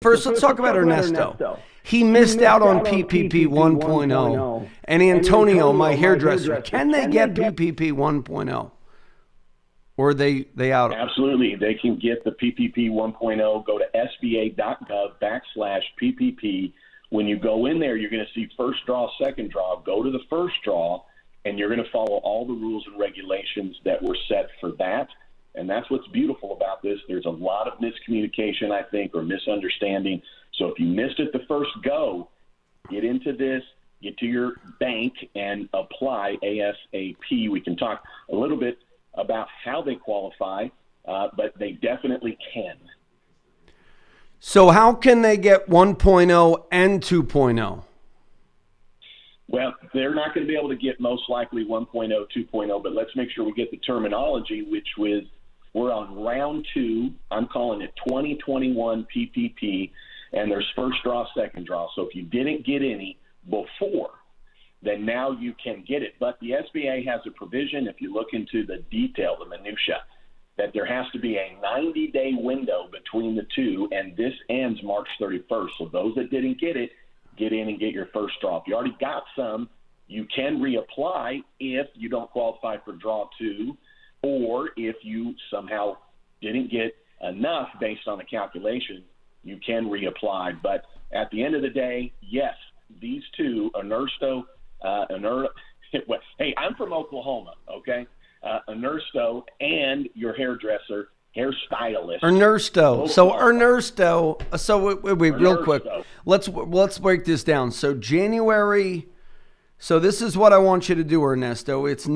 First, let's talk about Ernesto. He missed out on PPP 1.0. And Antonio, my hairdresser, can they get PPP 1.0? Or are they out? Absolutely. They can get the PPP 1.0. Go to sba.gov/PPP. When you go in there, you're going to see first draw, second draw. Go to the first draw, and you're going to follow all the rules and regulations that were set for that. And that's what's beautiful about this. There's a lot of miscommunication, I think, or misunderstanding. So if you missed it the first go, get into this, get to your bank, and apply ASAP. We can talk a little bit about how they qualify, but they definitely can. So how can they get 1.0 and 2.0? Well, they're not going to be able to get most likely 1.0, 2.0, but let's make sure we get the terminology, which was we're on round 2. I'm calling it 2021 PPP, and there's first draw, second draw. So if you didn't get any before, then now you can get it. But the SBA has a provision, if you look into the detail, the minutia, that there has to be a 90-day window between the two, and this ends March 31st. So those that didn't get it, get in and get your first draw. If you already got some, you can reapply if you don't qualify for draw 2, or if you somehow didn't get enough based on the calculation, you can reapply. But at the end of the day, yes, these two, Ernesto, hey, I'm from Oklahoma, okay? Ernesto and your hairdresser, hairstylist. Ernesto. Wait, real quick. Let's break this down. So January. So this is what I want you to do, Ernesto. It's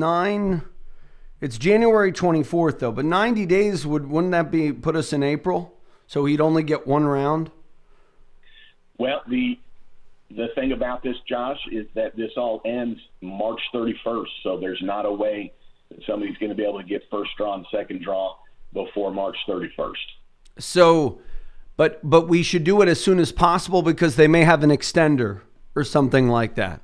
January 24th though, but 90 days wouldn't that put us in April? So he'd only get one round. Well, the thing about this, Josh, is that this all ends March 31st. So there's not a way that somebody's going to be able to get first draw and second draw before March 31st. So, but we should do it as soon as possible because they may have an extender or something like that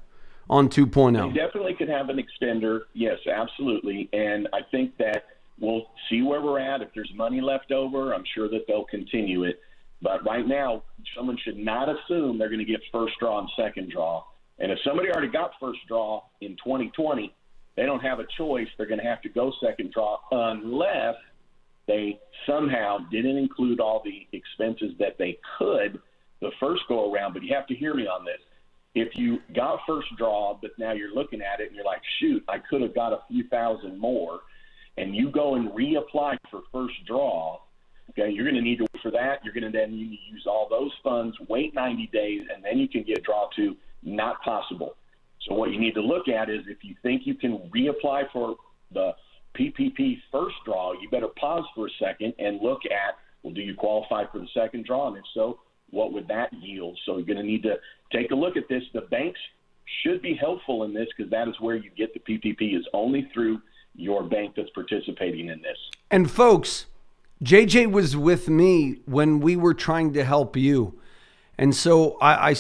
on 2.0. They definitely could have an extender. Yes, absolutely. And I think that we'll see where we're at. If there's money left over, I'm sure that they'll continue it. But right now, someone should not assume they're going to get first draw and second draw. And if somebody already got first draw in 2020, they don't have a choice. They're going to have to go second draw unless they somehow didn't include all the expenses that they could the first go around. But you have to hear me on this. If you got first draw, but now you're looking at it and you're like, shoot, I could have got a few thousand more, and you go and reapply for first draw, okay, you're going to need to wait for that. You're going to then need to use all those funds, wait 90 days, and then you can get draw 2. Not possible. So what you need to look at is if you think you can reapply for the PPP first draw, you better pause for a second and look at, well, do you qualify for the second draw? And if so, what would that yield? So you're going to need to take a look at this. The banks should be helpful in this because that is where you get the PPP, is only through your bank that's participating in this. And folks, JJ was with me when we were trying to help you. And so I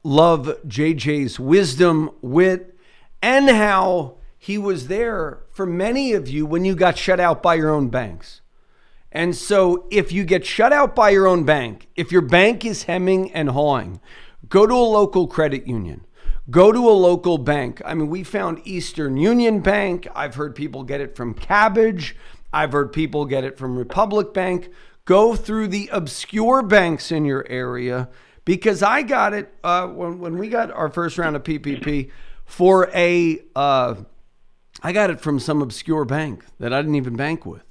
love JJ's wisdom, wit, and how he was there for many of you when you got shut out by your own banks. And so if you get shut out by your own bank, if your bank is hemming and hawing, go to a local credit union. Go to a local bank. I mean, we found Eastern Union Bank. I've heard people get it from Cabbage. I've heard people get it from Republic Bank. Go through the obscure banks in your area, because I got it when we got our first round of PPP for I got it from some obscure bank that I didn't even bank with.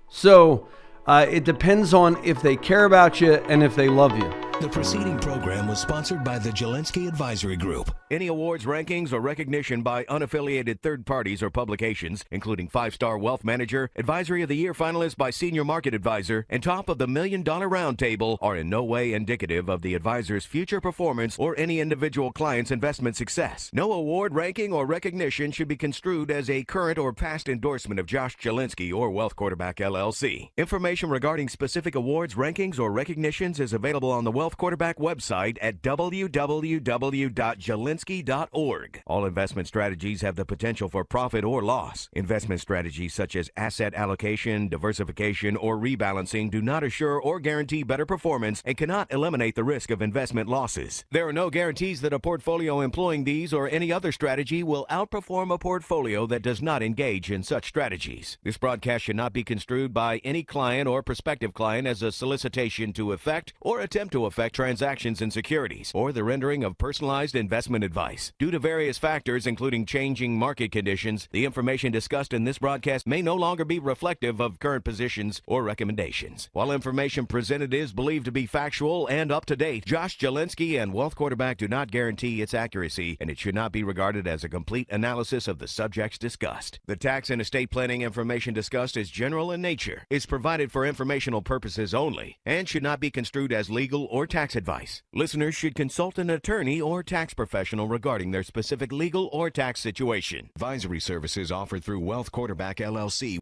So it depends on if they care about you and if they love you. The preceding program was sponsored by the Jelensky Advisory Group. Any awards, rankings, or recognition by unaffiliated third parties or publications, including 5-Star Wealth Manager, Advisory of the Year finalist by Senior Market Advisor, and top of the $1 Million Roundtable, are in no way indicative of the advisor's future performance or any individual client's investment success. No award, ranking, or recognition should be construed as a current or past endorsement of Josh Jelensky or Wealth Quarterback LLC. Information regarding specific awards, rankings, or recognitions is available on the Wealth Wealth Quarterback website at www.jelinsky.org. All investment strategies have the potential for profit or loss. Investment strategies such as asset allocation, diversification, or rebalancing do not assure or guarantee better performance and cannot eliminate the risk of investment losses. There are no guarantees that a portfolio employing these or any other strategy will outperform a portfolio that does not engage in such strategies. This broadcast should not be construed by any client or prospective client as a solicitation to effect or attempt to effect transactions in securities or the rendering of personalized investment advice. Due to various factors, including changing market conditions, the information discussed in this broadcast may no longer be reflective of current positions or recommendations. While information presented is believed to be factual and up to date, Josh Jelinsky and Wealth Quarterback do not guarantee its accuracy, and it should not be regarded as a complete analysis of the subjects discussed. The tax and estate planning information discussed is general in nature, is provided for informational purposes only, and should not be construed as legal or tax advice. Listeners should consult an attorney or tax professional regarding their specific legal or tax situation. Advisory services offered through Wealth Quarterback LLC.